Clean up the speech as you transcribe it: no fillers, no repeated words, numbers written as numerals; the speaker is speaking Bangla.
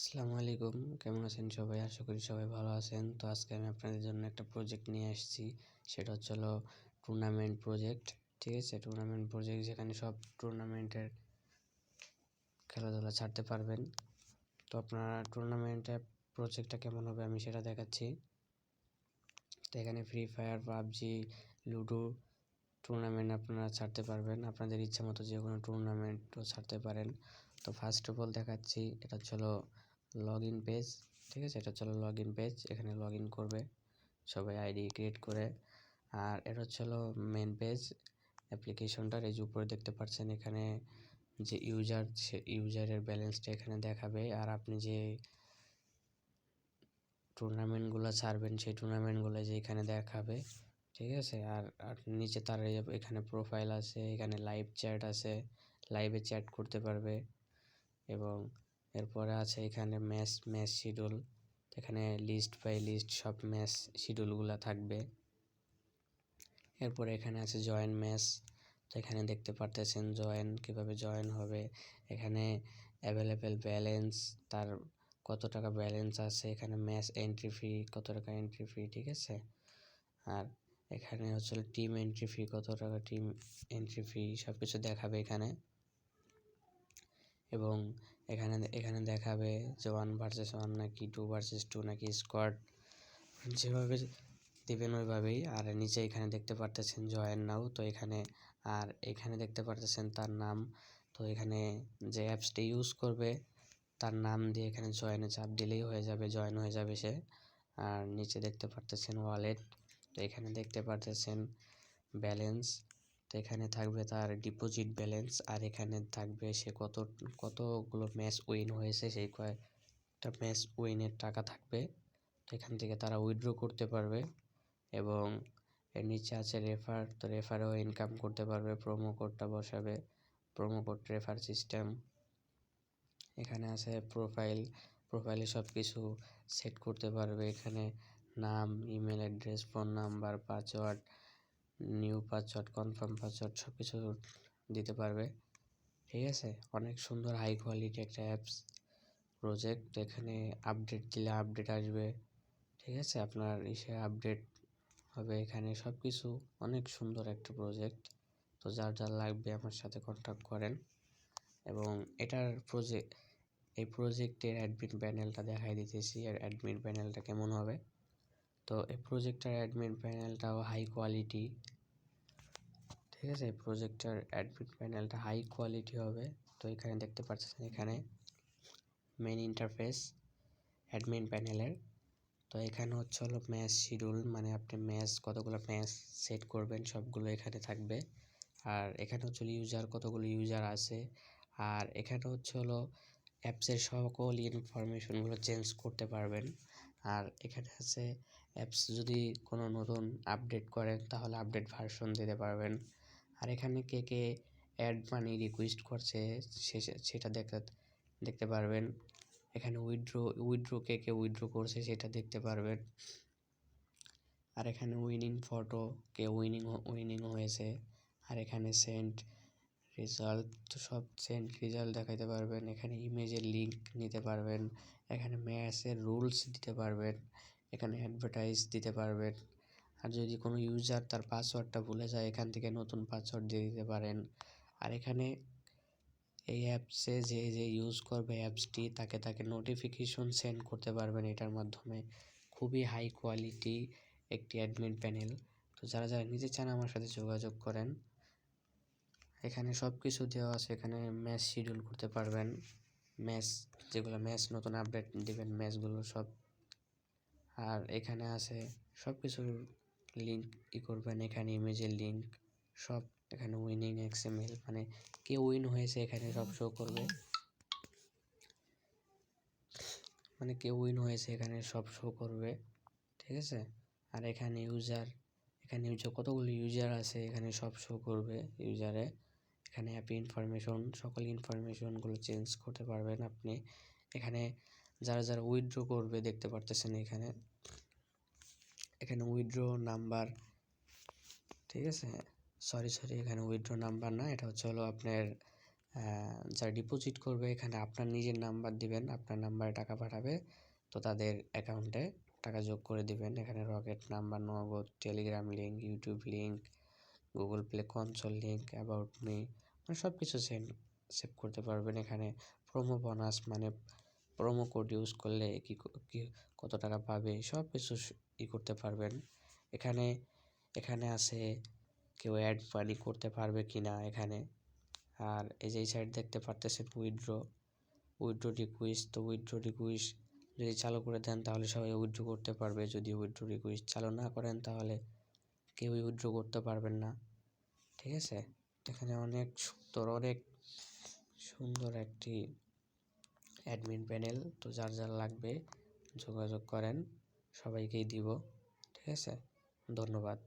আসসালামু আলাইকুম, কেমন আছেন সবাই? আশা করি সবাই ভালো আছেন। তো আজকে আমি আপনাদের জন্য একটা প্রজেক্ট নিয়ে আসছি। সেটা হলো টুর্নামেন্ট প্রজেক্ট। ঠিক আছে, টুর্নামেন্ট প্রজেক্ট যেখানে সব টুর্নামেন্টের খেলাধুলা ছাড়তে পারবেন। তো আপনারা টুর্নামেন্টের প্রজেক্টটা কেমন হবে আমি সেটা দেখাচ্ছি। তো এখানে free fire, PUBG, ludo tournament আপনারা ছাড়তে পারবেন। আপনাদের ইচ্ছা মতো যে কোনো টুর্নামেন্টও ছাড়তে পারেন। তো ফার্স্ট অফ অল দেখাচ্ছি, এটা হলো লগ ইন পেজ। ঠিক আছে, এটা হলো লগ ইন পেজ। এখানে লগ ইন করবে সবাই আইডি ক্রিয়েট করে। আর এটা হলো মেন পেজ অ্যাপ্লিকেশনটার। এই যে উপরে দেখতে পাচ্ছেন, এখানে যে ইউজারের ব্যালেন্সটা এখানে দেখাবে। আর আপনি যে টুর্নামেন্টগুলো ছাড়বেন সেই টুর্নামেন্টগুলো যে এখানে দেখাবে। ঠিক আছে, আর নিচে তার এখানে প্রোফাইল আছে, এখানে লাইভ চ্যাট আছে, লাইভে চ্যাট করতে পারবে। এবং এরপরে আছে এখানে ম্যাচ শিডিউল। এখানে লিস্ট বাই লিস্ট সব ম্যাচ শিডিউলগুলো থাকবে। এরপরে এখানে আছে জয়েন ম্যাচ। তো এখানে দেখতে পারতেছেন কিভাবে জয়েন হবে। এখানে অ্যাভেলেবেল ব্যালেন্স, তার কত টাকা ব্যালেন্স আছে, এখানে ম্যাচ এন্ট্রি ফি কত টাকা এন্ট্রি ফি। ঠিক আছে, আর এখানে টিম এন্ট্রি ফি কত টাকা, টিম এন্ট্রি ফি সব কিছু দেখাবে এখানে। এবং এখানে দেখাবে যে 1 vs 1 নাকি 2 vs 2 নাকি স্কোয়াড, যেভাবে দিবেন ওইভাবেই। আর নিচে এখানে দেখতে পারতেছেন জয়েন নাও। তো এখানে দেখতে পারতেছেন তার নাম। তো এখানে যে অ্যাপসটি ইউজ করবে তার নাম দিয়ে এখানে জয়েনে চাপ দিলেই হয়ে যাবে, জয়েন হয়ে যাবে সে। আর নিচে দেখতে পারতেছেন ওয়ালেট। তো এখানে দেখতে পারতেছেন ব্যালেন্স। তো এখানে থাকবে তার ডিপোজিট ব্যালেন্স। আর এখানে থাকবে সে কতগুলো ম্যাচ উইন হয়েছে, সেই কয়েকটা ম্যাচ উইনের টাকা থাকবে। তো এখান থেকে তারা উইথড্র করতে পারবে। এবং এর নিচে আছে রেফার। তো রেফারেও ইনকাম করতে পারবে, প্রোমো কোডটা বসাবে, প্রোমো কোড রেফার সিস্টেম। এখানে আছে প্রোফাইলে সব কিছু সেট করতে পারবে। এখানে নাম, email address, phone number, password, new password, confirm password সব কিছু দিতে পারবে। ঠিক আছে, অনেক সুন্দর হাই কোয়ালিটি একটা অ্যাপস প্রজেক্ট। এখানে আপডেট দিলে আপডেট আসবে। ঠিক আছে, আপনার আপডেট হবে। এখানে সব কিছু অনেক সুন্দর একটা প্রজেক্ট। তো যার লাগবে আমার সাথে কন্ট্যাক্ট করেন। এবং এই প্রজেক্টের অ্যাডমিন প্যানেলটা দেখাই দিতেছি। আর অ্যাডমিন প্যানেলটা কেমন হবে। তো এই প্রজেক্টের অ্যাডমিন প্যানেলটাও হাই কোয়ালিটি। ঠিক আছে, প্রজেক্টের অ্যাডমিন প্যানেলটা হাই কোয়ালিটি হবে। তো এখানে দেখতে পাচ্ছেন, এখানে মেইন ইন্টারফেস অ্যাডমিন প্যানেলের। তো এখানে হলো ম্যাচ শিডিউল, মানে আপনি কতগুলো ম্যাচ সেট করবেন সবগুলো এখানে থাকবে। আর এখানে কতগুলো ইউজার আছে। আর এখানে হলো অ্যাপসের সকল ইনফরমেশনগুলো চেঞ্জ করতে পারবেন। আর এখানে আছে অ্যাপস যদি কোনো নতুন আপডেট করেন তাহলে আপডেট ভার্সন দিতে পারবেন। আর এখানে কে অ্যাড মানি রিকোয়েস্ট করছে সেটা দেখতে পারবেন। এখানে উইথড্র কে উইথড্র করছে সেটা দেখতে পারবেন। আর এখানে উইনিং ফটো, কে উইনিং হয়েছে। আর এখানে সেন্ড রেজাল্ট, তো সব সেন্ড রেজাল্ট দেখাতে পারবেন। এখানে ইমেজের লিঙ্ক নিতে পারবেন। এখানে ম্যাচের রুলস দিতে পারবেন। এখানে অ্যাডভার্টাইজ দিতে পারবেন। আর যদি কোনো ইউজার তার পাসওয়ার্ডটা ভুলে যায়, এখান থেকে নতুন পাসওয়ার্ড দিয়ে দিতে পারেন। আর এখানে এই অ্যাপসে যে ইউজ করবে অ্যাপসটি তাকে নোটিফিকেশন সেন্ড করতে পারবেন এটার মাধ্যমে। খুবই হাই কোয়ালিটি একটি অ্যাডমিন প্যানেল। তো যারা নিতে চান আমার সাথে যোগাযোগ করেন। এখানে সব কিছু দেওয়া আছে। এখানে ম্যাচ শিডিউল করতে পারবেন, যেগুলো ম্যাচ নতুন আপডেট দিবেন ম্যাচগুলো সব। আর এখানে আছে সব কিছুর লিঙ্ক করবেন। এখানে ইমেজের লিঙ্ক সব। এখানে উইনিং XML, মানে কে উইন হয়েছে এখানে সব শো করবে। এখানে সব শো করবে। ঠিক আছে, আর এখানে ইউজার কতগুলো ইউজার আছে এখানে সব শো করবে ইউজারে। এখানে অ্যাপ ইনফরমেশন, সকল ইনফরমেশনগুলো চেঞ্জ করতে পারবেন আপনি। এখানে যারা উইথড্র করবে দেখতে পারতেছেন এখানে উইথড্র নাম্বার। ঠিক আছে, সরি এখানে উইথড্র নাম্বার না, এটা হলো আপনার যারা ডিপোজিট করবে এখানে আপনার নিজের নাম্বার দিবেন, আপনার নাম্বারে টাকা পাঠাবে, তো তাদের অ্যাকাউন্টে টাকা যোগ করে দিবেন। এখানে রকেট নাম্বার, নগদ, Telegram link, YouTube link, Google play console link, about me, মানে সব কিছু সেভ করতে পারবেন। এখানে প্রোমো বোনাস, মানে প্রোমো কোড ইউজ করলে কি কত টাকা পাবে সব কিছু করতে পারবেন। এখানে আছে কেউ অ্যাড মানি করতে পারবে কি না এখানে। আর এই যে এই সাইড দেখতে পারতেছেন উইথড্র রিকোয়েস্ট, তো উইথড্র রিকোয়েস্ট যদি চালু করে দেন তাহলে সবাই উইথড্র করতে পারবে। যদি উইথড্র রিকোয়েস্ট চালু না করেন তাহলে কেউই উইথড্র করতে পারবেন না, ঠিক আছে। এখানে অনেক সুন্দর একটি অ্যাডমিন প্যানেল, তো যার লাগবে যোগাযোগ করেন, সবাইকেই দিব, ঠিক আছে। ধন্যবাদ।